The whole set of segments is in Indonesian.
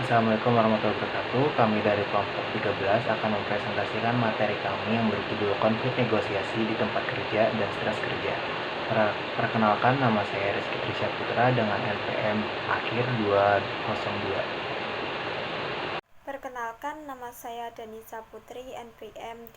Assalamualaikum warahmatullahi wabarakatuh. Kami dari kelompok 13 akan mempresentasikan materi kami yang berjudul konflik negosiasi di tempat kerja dan stres kerja. Perkenalkan, nama saya Rizky Trisha Putra dengan NPM akhir 202. Perkenalkan, nama saya Danisa Putri, NPM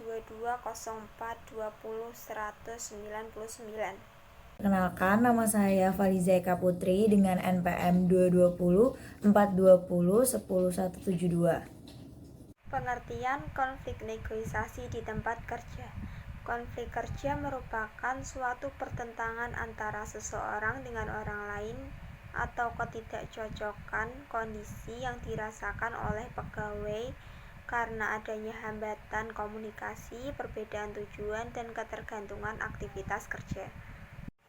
2204201099. Perkenalkan, nama saya Faliza Eka Putri dengan NPM 220 420 10172. Pengertian konflik negosiasi di tempat kerja. Konflik kerja merupakan suatu pertentangan antara seseorang dengan orang lain atau ketidakcocokan kondisi yang dirasakan oleh pegawai karena adanya hambatan komunikasi, perbedaan tujuan, dan ketergantungan aktivitas kerja.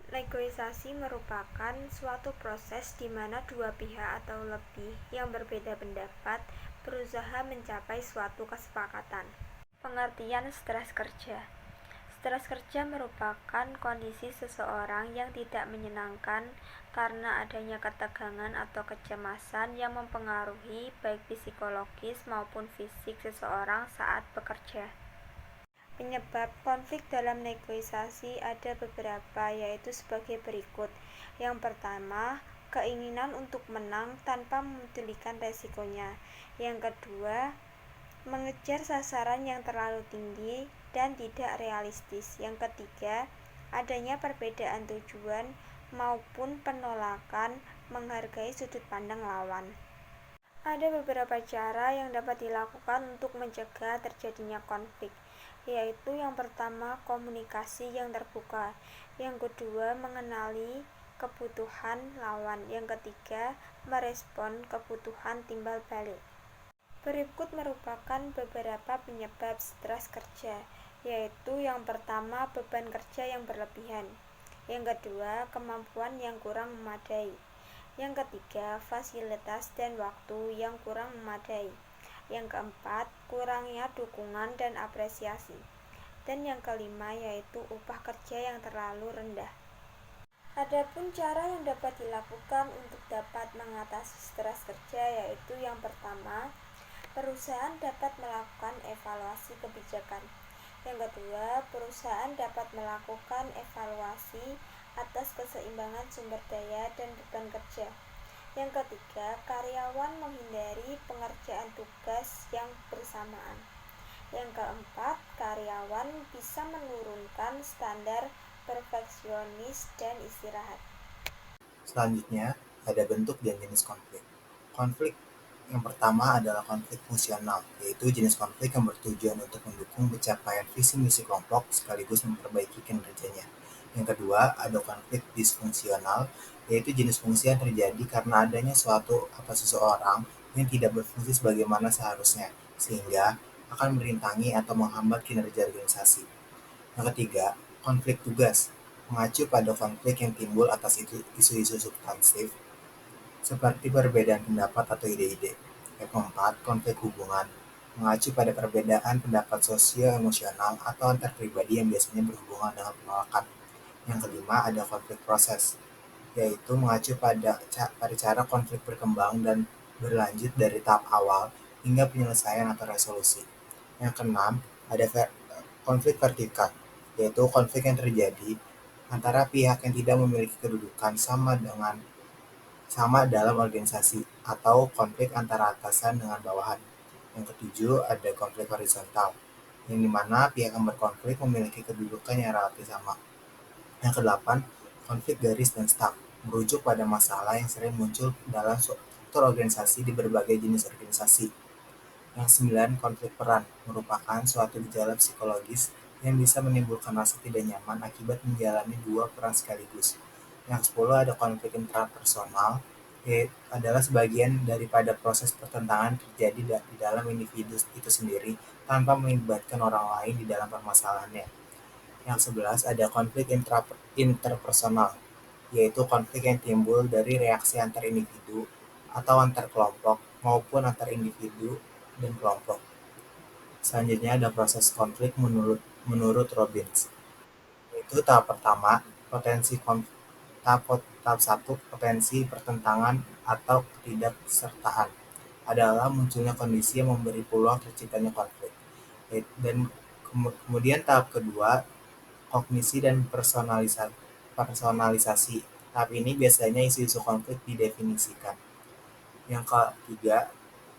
Negosiasi merupakan suatu proses di mana dua pihak atau lebih yang berbeda pendapat berusaha mencapai suatu kesepakatan. Pengertian stres kerja. Stres kerja merupakan kondisi seseorang yang tidak menyenangkan karena adanya ketegangan atau kecemasan yang mempengaruhi baik psikologis maupun fisik seseorang saat bekerja. Penyebab konflik dalam negosiasi ada beberapa, yaitu sebagai berikut. Yang pertama, keinginan untuk menang tanpa memedulikan resikonya. Yang kedua, mengejar sasaran yang terlalu tinggi dan tidak realistis. Yang ketiga, adanya perbedaan tujuan maupun penolakan menghargai sudut pandang lawan. Ada beberapa cara yang dapat dilakukan untuk mencegah terjadinya konflik, yaitu yang pertama, komunikasi yang terbuka. Yang kedua, mengenali kebutuhan lawan. Yang ketiga, merespon kebutuhan timbal balik. Berikut merupakan beberapa penyebab stres kerja, yaitu yang pertama, beban kerja yang berlebihan. Yang kedua, kemampuan yang kurang memadai. Yang ketiga, fasilitas dan waktu yang kurang memadai. Yang keempat, kurangnya dukungan dan apresiasi. Dan yang kelima, yaitu upah kerja yang terlalu rendah. Adapun cara yang dapat dilakukan untuk dapat mengatasi stres kerja, yaitu yang pertama, perusahaan dapat melakukan evaluasi kebijakan. Yang kedua, perusahaan dapat melakukan evaluasi atas keseimbangan sumber daya dan beban kerja. Yang ketiga, karyawan menghindari pengerjaan tugas yang bersamaan. Yang keempat, karyawan bisa menurunkan standar perfeksionis dan istirahat. Selanjutnya, ada bentuk dan jenis konflik. Konflik yang pertama adalah konflik fungsional, yaitu jenis konflik yang bertujuan untuk mendukung pencapaian visi misi kelompok sekaligus memperbaiki kinerjanya. Yang kedua, ada konflik disfungsional, yaitu jenis fungsi yang terjadi karena adanya suatu atau seseorang yang tidak berfungsi sebagaimana seharusnya, sehingga akan merintangi atau menghambat kinerja organisasi. Yang ketiga, konflik tugas, mengacu pada konflik yang timbul atas isu-isu substansif seperti perbedaan pendapat atau ide-ide. Yang keempat, konflik hubungan, mengacu pada perbedaan pendapat sosio-emosional atau antar pribadi yang biasanya berhubungan dengan penolakan. Yang kelima, ada konflik proses, yaitu mengacu pada cara konflik berkembang dan berlanjut dari tahap awal hingga penyelesaian atau resolusi. Yang keenam, ada konflik vertikal, yaitu konflik yang terjadi antara pihak yang tidak memiliki kedudukan sama dalam organisasi, atau konflik antara atasan dengan bawahan. Yang ketujuh, ada konflik horizontal, yang dimana pihak yang berkonflik memiliki kedudukan yang relatif sama. Yang kedelapan, konflik garis dan staf, merujuk pada masalah yang sering muncul dalam struktur organisasi di berbagai jenis organisasi. Yang sembilan, konflik peran, merupakan suatu gejala psikologis yang bisa menimbulkan rasa tidak nyaman akibat menjalani dua peran sekaligus. Yang sepuluh, ada konflik intrapersonal, adalah sebagian daripada proses pertentangan terjadi di dalam individu itu sendiri tanpa melibatkan orang lain di dalam permasalahannya. Yang sebelas, ada konflik interpersonal, yaitu konflik yang timbul dari reaksi antar individu atau antar kelompok maupun antar individu dan kelompok. Selanjutnya ada proses konflik menurut Robbins, yaitu tahap pertama, tahap satu, potensi pertentangan atau ketidaksertaan. adalah munculnya kondisi yang memberi peluang terciptanya konflik. Dan kemudian tahap kedua, kognisi dan personalisasi. Tahap ini biasanya isu-isu konflik didefinisikan. Yang ketiga,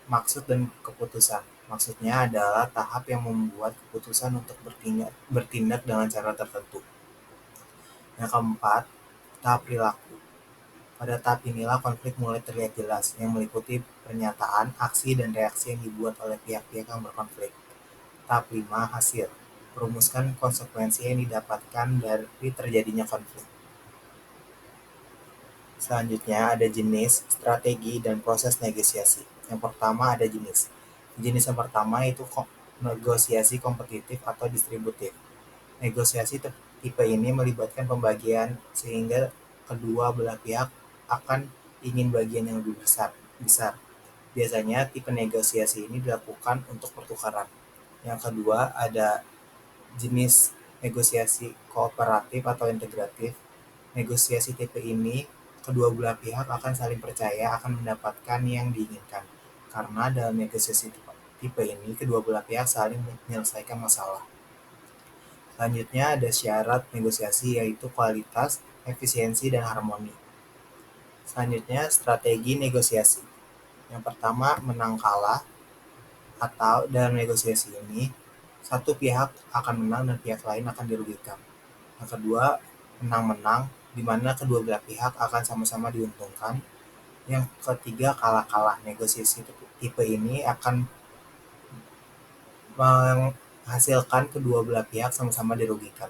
maksud dan keputusan. Maksudnya adalah tahap yang membuat keputusan untuk bertindak dengan cara tertentu. Yang keempat, tahap perilaku. Pada tahap inilah konflik mulai terlihat jelas, yang meliputi pernyataan, aksi, dan reaksi yang dibuat oleh pihak-pihak yang berkonflik. Tahap 5, hasil. Merumuskan konsekuensi yang didapatkan dari terjadinya konflik. Selanjutnya ada jenis, strategi, dan proses negosiasi. Yang pertama ada jenis. Jenis yang pertama itu negosiasi kompetitif atau distributif. Negosiasi tipe ini melibatkan pembagian sehingga kedua belah pihak akan ingin bagian yang lebih besar. Biasanya tipe negosiasi ini dilakukan untuk pertukaran. Yang kedua ada jenis negosiasi kooperatif atau integratif. Negosiasi tipe ini kedua belah pihak akan saling percaya akan mendapatkan yang diinginkan. Karena dalam negosiasi tipe ini kedua belah pihak saling menyelesaikan masalah. Selanjutnya ada syarat negosiasi yaitu kualitas, efisiensi, dan harmoni. Selanjutnya strategi negosiasi. Yang pertama menang kalah, atau dalam negosiasi ini satu pihak akan menang dan pihak lain akan dirugikan. Yang kedua menang-menang, di mana kedua belah pihak akan sama-sama diuntungkan. Yang ketiga kalah-kalah. Negosiasi tipe ini akan menghasilkan kedua belah pihak sama-sama dirugikan.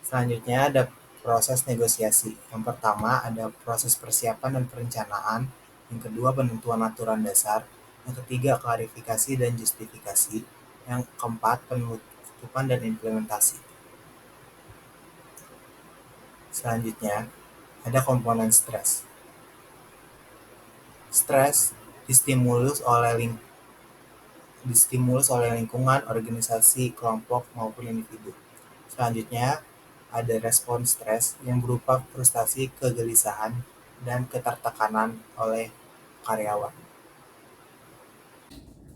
Selanjutnya ada proses negosiasi. Yang pertama ada proses persiapan dan perencanaan. Yang kedua penentuan aturan dasar. Yang ketiga klarifikasi dan justifikasi. Yang keempat penutupan dan implementasi. Selanjutnya ada komponen stres. Stres distimulus oleh lingkungan, organisasi, kelompok, maupun individu. Selanjutnya, ada respon stres yang berupa frustasi, kegelisahan, dan ketertekanan oleh karyawan.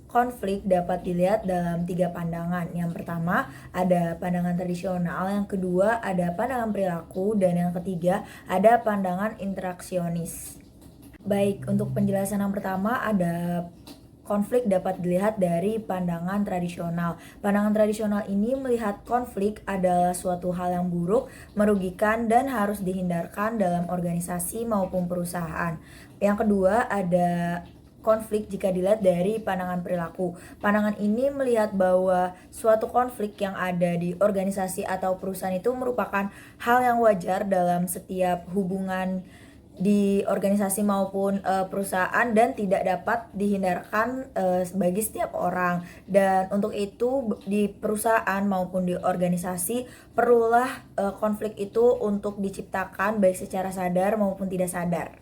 Konflik dapat dilihat dalam 3 pandangan. Yang pertama ada pandangan tradisional, yang kedua ada pandangan perilaku, dan yang ketiga ada pandangan interaksionis. Baik, untuk penjelasan yang pertama ada konflik dapat dilihat dari pandangan tradisional. Pandangan tradisional ini melihat konflik adalah suatu hal yang buruk, merugikan, dan harus dihindarkan dalam organisasi maupun perusahaan. Yang kedua ada konflik jika dilihat dari pandangan perilaku. Pandangan ini melihat bahwa suatu konflik yang ada di organisasi atau perusahaan itu merupakan hal yang wajar dalam setiap hubungan di organisasi maupun perusahaan dan tidak dapat dihindarkan bagi setiap orang. Dan untuk itu di perusahaan maupun di organisasi perlulah konflik itu untuk diciptakan baik secara sadar maupun tidak sadar.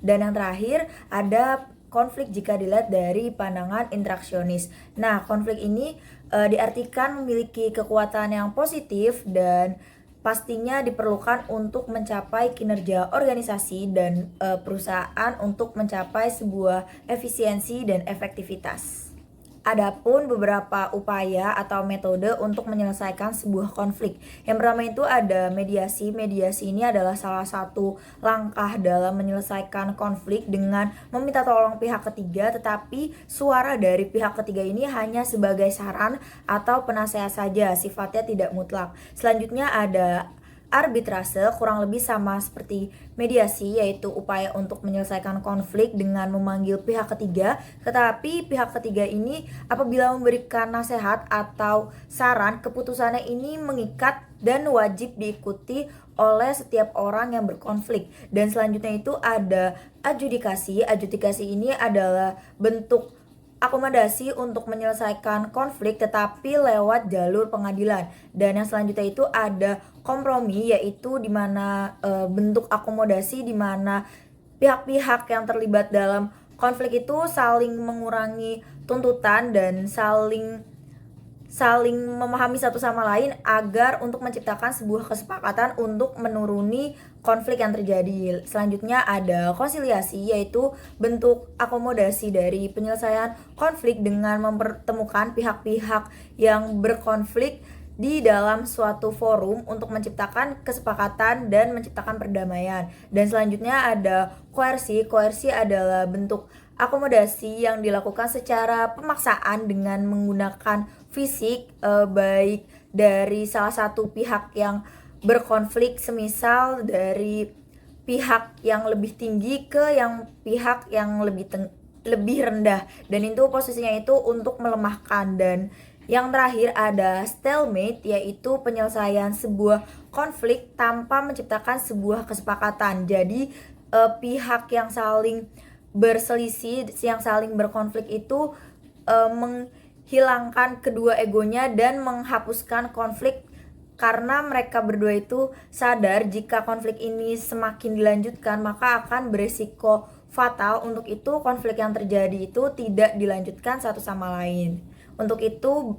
Dan yang terakhir ada konflik jika dilihat dari pandangan interaksionis. Nah, konflik ini diartikan memiliki kekuatan yang positif dan pastinya diperlukan untuk mencapai kinerja organisasi dan perusahaan untuk mencapai sebuah efisiensi dan efektivitas. Adapun beberapa upaya atau metode untuk menyelesaikan sebuah konflik. Yang pertama itu ada mediasi. Mediasi ini adalah salah satu langkah dalam menyelesaikan konflik dengan meminta tolong pihak ketiga, tetapi suara dari pihak ketiga ini hanya sebagai saran atau penasehat saja, sifatnya tidak mutlak. Selanjutnya ada arbitrase, kurang lebih sama seperti mediasi, yaitu upaya untuk menyelesaikan konflik dengan memanggil pihak ketiga, tetapi pihak ketiga ini apabila memberikan nasihat atau saran, keputusannya ini mengikat dan wajib diikuti oleh setiap orang yang berkonflik. Dan selanjutnya itu ada adjudikasi. Adjudikasi ini adalah bentuk akomodasi untuk menyelesaikan konflik tetapi lewat jalur pengadilan. Dan yang selanjutnya itu ada kompromi, yaitu di mana bentuk akomodasi di mana pihak-pihak yang terlibat dalam konflik itu saling mengurangi tuntutan dan saling saling memahami satu sama lain agar untuk menciptakan sebuah kesepakatan untuk menuruni konflik yang terjadi. Selanjutnya ada konsiliasi, yaitu bentuk akomodasi dari penyelesaian konflik dengan mempertemukan pihak-pihak yang berkonflik di dalam suatu forum untuk menciptakan kesepakatan dan menciptakan perdamaian. Dan selanjutnya ada koersi. Koersi adalah bentuk akomodasi yang dilakukan secara pemaksaan dengan menggunakan fisik, baik dari salah satu pihak yang berkonflik, semisal dari pihak yang lebih tinggi ke yang pihak yang lebih rendah, dan itu posisinya itu untuk melemahkan. Dan yang terakhir ada stalemate, yaitu penyelesaian sebuah konflik tanpa menciptakan sebuah kesepakatan. Jadi pihak yang saling berselisih, yang saling berkonflik itu menghilangkan kedua egonya dan menghapuskan konflik, karena mereka berdua itu sadar jika konflik ini semakin dilanjutkan maka akan beresiko fatal. Untuk itu konflik yang terjadi itu tidak dilanjutkan satu sama lain. Untuk itu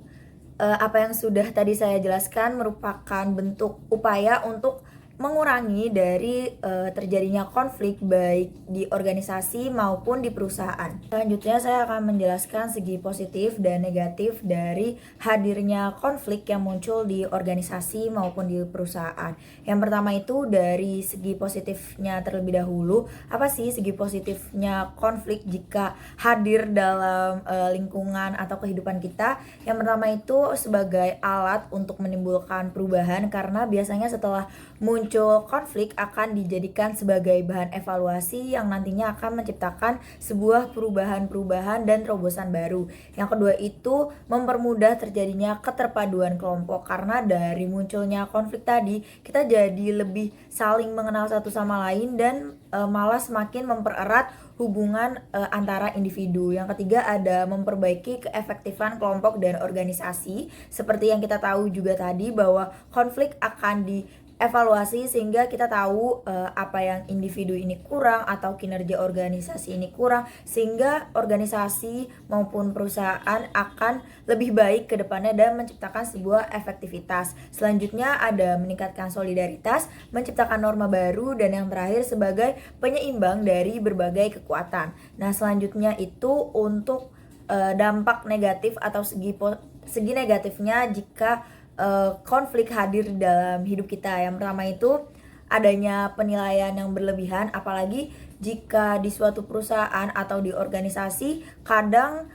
apa yang sudah tadi saya jelaskan merupakan bentuk upaya untuk mengurangi dari terjadinya konflik baik di organisasi maupun di perusahaan. Selanjutnya saya akan menjelaskan segi positif dan negatif dari hadirnya konflik yang muncul di organisasi maupun di perusahaan. Yang pertama itu dari segi positifnya terlebih dahulu. Apa sih segi positifnya konflik jika hadir dalam lingkungan atau kehidupan kita? Yang pertama itu sebagai alat untuk menimbulkan perubahan, karena biasanya setelah muncul konflik akan dijadikan sebagai bahan evaluasi yang nantinya akan menciptakan sebuah perubahan-perubahan dan terobosan baru. Yang kedua itu mempermudah terjadinya keterpaduan kelompok, karena dari munculnya konflik tadi kita jadi lebih saling mengenal satu sama lain dan malah semakin mempererat hubungan antara individu. Yang ketiga ada memperbaiki keefektifan kelompok dan organisasi. Seperti yang kita tahu juga tadi bahwa konflik akan dievaluasi sehingga kita tahu apa yang individu ini kurang atau kinerja organisasi ini kurang, sehingga organisasi maupun perusahaan akan lebih baik ke depannya dan menciptakan sebuah efektivitas. Selanjutnya ada meningkatkan solidaritas, menciptakan norma baru, dan yang terakhir sebagai penyeimbang dari berbagai kekuatan. Nah, selanjutnya itu untuk dampak negatif atau segi negatifnya jika konflik hadir dalam hidup kita. Yang pertama itu adanya penilaian yang berlebihan, apalagi jika di suatu perusahaan atau di organisasi kadang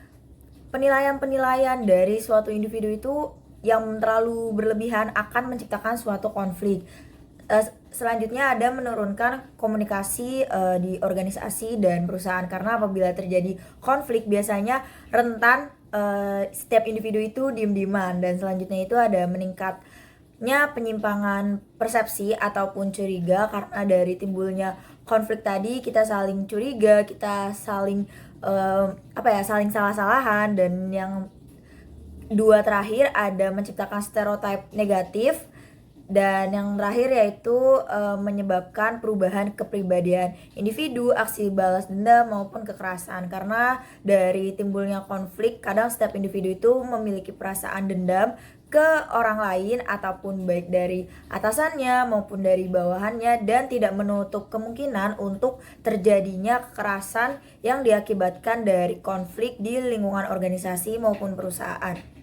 penilaian-penilaian dari suatu individu itu yang terlalu berlebihan akan menciptakan suatu konflik. Selanjutnya ada menurunkan komunikasi di organisasi dan perusahaan, karena apabila terjadi konflik biasanya rentan setiap individu itu diem-dieman. Dan selanjutnya itu ada meningkatnya penyimpangan persepsi ataupun curiga, karena dari timbulnya konflik tadi kita saling curiga, kita saling saling salah-salahan. Dan yang dua terakhir ada menciptakan stereotip negatif. Dan yang terakhir yaitu menyebabkan perubahan kepribadian individu, aksi balas dendam maupun kekerasan. Karena dari timbulnya konflik, kadang setiap individu itu memiliki perasaan dendam ke orang lain, ataupun baik dari atasannya maupun dari bawahannya, dan tidak menutup kemungkinan untuk terjadinya kekerasan yang diakibatkan dari konflik di lingkungan organisasi maupun perusahaan.